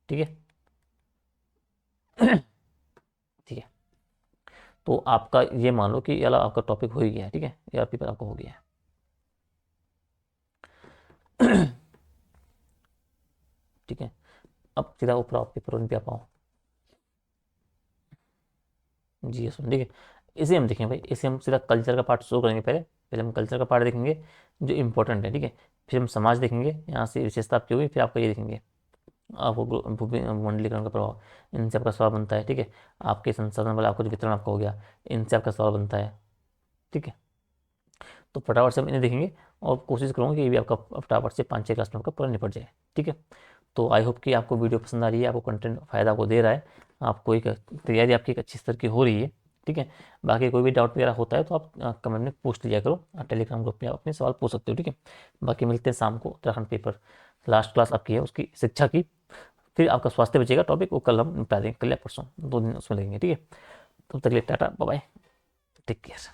ठीक है। ठीक है, तो आपका ये मान लो कि ये वाला आपका टॉपिक हो ही गया है, ठीक है, ये पेपर आपका हो गया है। ठीक है, अब सीधा ऊपर आप पेपर वन पे आ पाओ जी सुन, ठीक है। इसे हम देखें भाई, इसे हम सीधा कल्चर का पार्ट शुरू करेंगे। पहले पहले हम कल्चर का पार्ट देखेंगे जो इंपॉर्टेंट है, ठीक है। फिर हम समाज देखेंगे, यहाँ से विशेषता आपकी होगी, फिर आपका ये देखेंगे आपको मंडलीकरण का प्रभाव, इनसे आपका सवाल बनता है, ठीक है। आपके संसाधन वाला आपको जो वितरण आपका हो गया, इनसे आपका सवाल बनता है, ठीक है। तो फटाफट से हम इन्हें देखेंगे और कोशिश करूँगा कि ये भी आपका फटाफट से 5-6 क्लास में आपका पूरा निपट जाए, ठीक है। तो आई होप कि आपको वीडियो पसंद आ रही है, आपको कंटेंट फ़ायदा आपको दे रहा है, आपको एक तैयारी आपकी एक अच्छी स्तर की हो रही है, ठीक है। बाकी कोई भी डाउट वगैरह होता है तो आप कमेंट में पूछ लिया करो, टेलीग्राम ग्रुप में आप अपने सवाल पूछ सकते हो, ठीक है। बाकी मिलते हैं शाम को, उत्तराखंड पेपर लास्ट क्लास आपकी है उसकी शिक्षा की, फिर आपका स्वास्थ्य बचेगा टॉपिक, वो कल हम निपटा देंगे, कल या परसों 2 दिन उसमें लगेंगे, ठीक है। तब तक के लिए tata bye bye, take care.